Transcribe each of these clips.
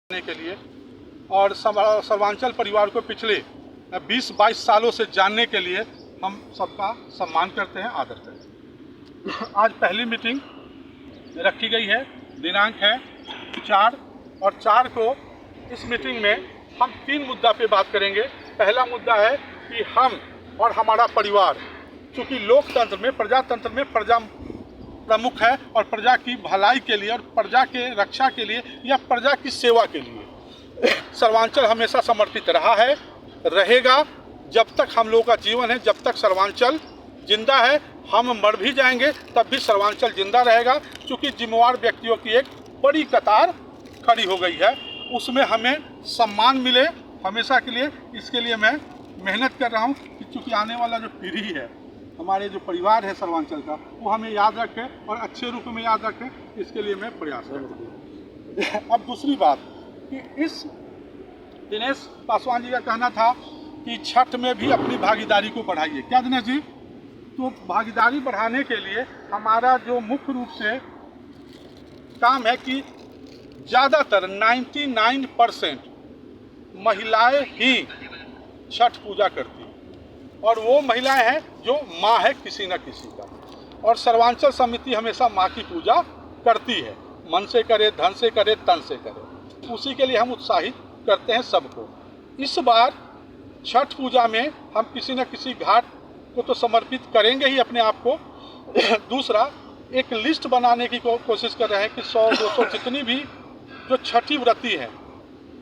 के लिए और सर्वांचल परिवार को पिछले 20-22 सालों से जानने के लिए हम सबका सम्मान करते हैं, आदर करते हैं। आज पहली मीटिंग रखी गई है, दिनांक है 4 और 4 को इस मीटिंग में हम 3 मुद्दा पे बात करेंगे। पहला मुद्दा है कि हम और हमारा परिवार, चूँकि लोकतंत्र में, प्रजातंत्र में प्रजा प्रमुख है और प्रजा की भलाई के लिए और प्रजा के रक्षा के लिए या प्रजा की सेवा के लिए सर्वांचल हमेशा समर्पित रहा है, रहेगा। जब तक हम लोगों का जीवन है, जब तक सर्वांचल जिंदा है, हम मर भी जाएंगे तब भी सर्वांचल जिंदा रहेगा। क्योंकि जिम्मेवार व्यक्तियों की एक बड़ी कतार खड़ी हो गई है, उसमें हमें सम्मान मिले हमेशा के लिए। इसके लिए मैं मेहनत कर रहा हूँ कि चूँकि आने वाला जो पीढ़ी है, हमारे जो परिवार है सर्वांचल का, वो हमें याद रखे और अच्छे रूप में याद रखे, इसके लिए मैं प्रयास करूँगा। अब दूसरी बात कि इस दिनेश पासवान जी का कहना था कि छठ में भी अपनी भागीदारी को बढ़ाइए। क्या दिनेश जी? तो भागीदारी बढ़ाने के लिए हमारा जो मुख्य रूप से काम है कि ज़्यादातर 99% महिलाएं ही छठ पूजा करती हैं, और वो महिलाएं हैं जो माँ है किसी न किसी का। और सर्वांचल समिति हमेशा माँ की पूजा करती है, मन से करे, धन से करे, तन से करे। उसी के लिए हम उत्साहित करते हैं सबको। इस बार छठ पूजा में हम किसी न किसी घाट को तो समर्पित करेंगे ही अपने आप को। दूसरा, एक लिस्ट बनाने की कोशिश कर रहे हैं कि 100-200 जितनी भी जो छठी व्रती है,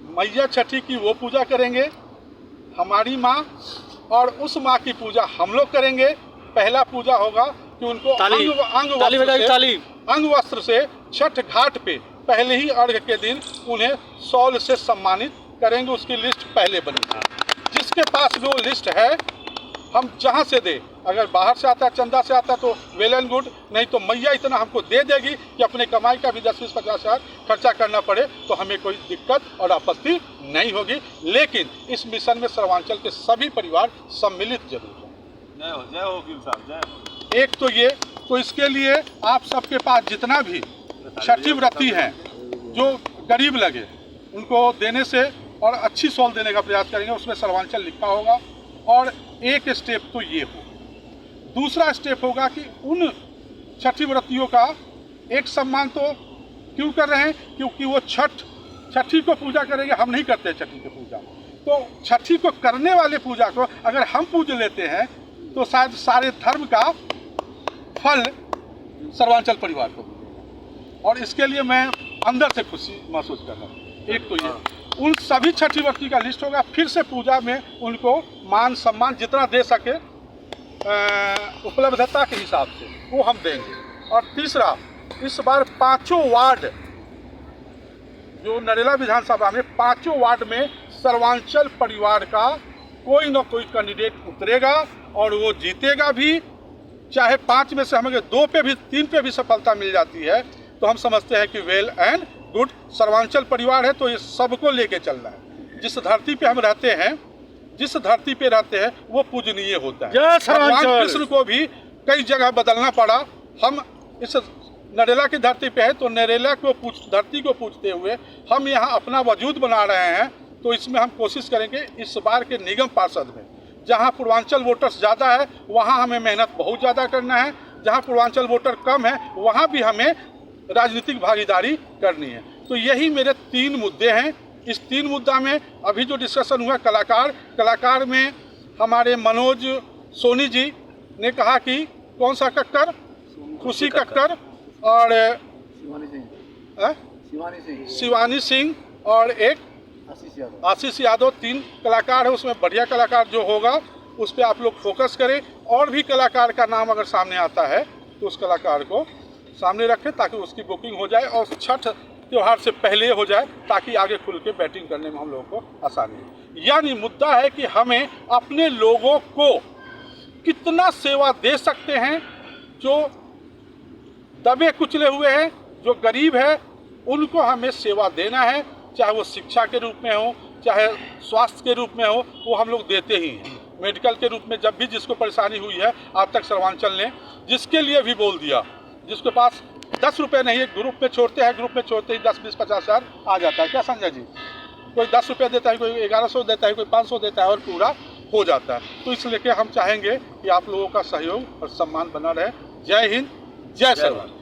मैया छठी की वो पूजा करेंगे, हमारी माँ, और उस माँ की पूजा हम लोग करेंगे। पहला पूजा होगा कि उनको अंग वस्त्र से छठ घाट पे पहले ही अर्घ के दिन उन्हें शॉल से सम्मानित करेंगे। उसकी लिस्ट पहले बनेगी। जिसके पास जो लिस्ट है हम जहाँ से दे, अगर बाहर से आता है, चंदा से आता है तो वेल एंड गुड, नहीं तो मैया इतना हमको दे देगी कि अपने कमाई का भी 10-20-50 हज़ार खर्चा करना पड़े तो हमें कोई दिक्कत और आपत्ति नहीं होगी। लेकिन इस मिशन में सर्वांचल के सभी परिवार सम्मिलित जरूर हैं। जय हो वकील साहब, जय हो। एक तो ये, तो इसके लिए आप सबके पास जितना भी छठी व्रती हैं जो गरीब लगे उनको देने से और अच्छी शॉल देने का प्रयास करेंगे। उसमें सर्वांचल लिखा होगा। और एक स्टेप तो ये हो। दूसरा स्टेप होगा कि उन छठी व्रतियों का एक सम्मान तो क्यों कर रहे हैं, क्योंकि वो छठी को पूजा करेंगे। हम नहीं करते छठी की पूजा, तो छठी को करने वाले पूजा को अगर हम पूज लेते हैं तो शायद सारे धर्म का फल सर्वांचल परिवार को मिलेगा। और इसके लिए मैं अंदर से खुशी महसूस कर रहा हूँ। एक तो ये, उन सभी छठी व्रती का लिस्ट होगा। फिर से पूजा में उनको मान सम्मान जितना दे सके उपलब्धता के हिसाब से वो हम देंगे। और तीसरा, इस बार 5 वार्ड जो नरेला विधानसभा में 5 वार्ड में सर्वांचल परिवार का कोई न कोई कैंडिडेट उतरेगा और वो जीतेगा भी। चाहे 5 में से हमें 2 पे भी 3 पे भी सफलता मिल जाती है तो हम समझते हैं कि वेल एंड गुड। सर्वांचल परिवार है तो ये सबको लेके चलना है। जिस धरती पे हम रहते हैं, जिस धरती पे रहते हैं वो पूजनीय होता है। भगवान कृष्ण को भी कई जगह बदलना पड़ा। हम इस नरेला की धरती पे है तो नरेला को धरती को पूजते हुए हम यहाँ अपना वजूद बना रहे हैं। तो इसमें हम कोशिश करेंगे इस बार के निगम पार्षद में, जहाँ पूर्वांचल वोटर्स ज़्यादा है वहाँ हमें मेहनत बहुत ज़्यादा करना है। जहाँ पूर्वांचल वोटर कम है वहाँ भी हमें राजनीतिक भागीदारी करनी है। तो यही मेरे 3 मुद्दे हैं। इस 3 मुद्दा में अभी जो डिस्कशन हुआ कलाकार में हमारे मनोज सोनी जी ने कहा कि कौन सा कक्कर, खुशी कक्कर और शिवानी सिंह और एक आशीष यादव, 3 कलाकार है। उसमें बढ़िया कलाकार जो होगा उस पर आप लोग फोकस करें। और भी कलाकार का नाम अगर सामने आता है तो उस कलाकार को सामने रखें ताकि उसकी बुकिंग हो जाए और छठ त्यौहार से पहले हो जाए, ताकि आगे खुल के बैटिंग करने में हम लोगों को आसानी हो। यानी मुद्दा है कि हमें अपने लोगों को कितना सेवा दे सकते हैं। जो दबे कुचले हुए हैं, जो गरीब है, उनको हमें सेवा देना है। चाहे वो शिक्षा के रूप में हो, चाहे स्वास्थ्य के रूप में हो, वो हम लोग देते ही हैं। मेडिकल के रूप में जब भी जिसको परेशानी हुई है आज तक सर्वांचल ने जिसके लिए भी बोल दिया, जिसके पास ₹10 नहीं, एक ग्रुप में छोड़ते हैं, ग्रुप में छोड़ते ही 10, 20, 50 हज़ार आ जाता है। क्या संजय जी? कोई ₹10 देता है, कोई 1100 देता है, कोई 500 देता है और पूरा हो जाता है। तो इस लेके हम चाहेंगे कि आप लोगों का सहयोग और सम्मान बना रहे। जय हिंद, जय सरवर।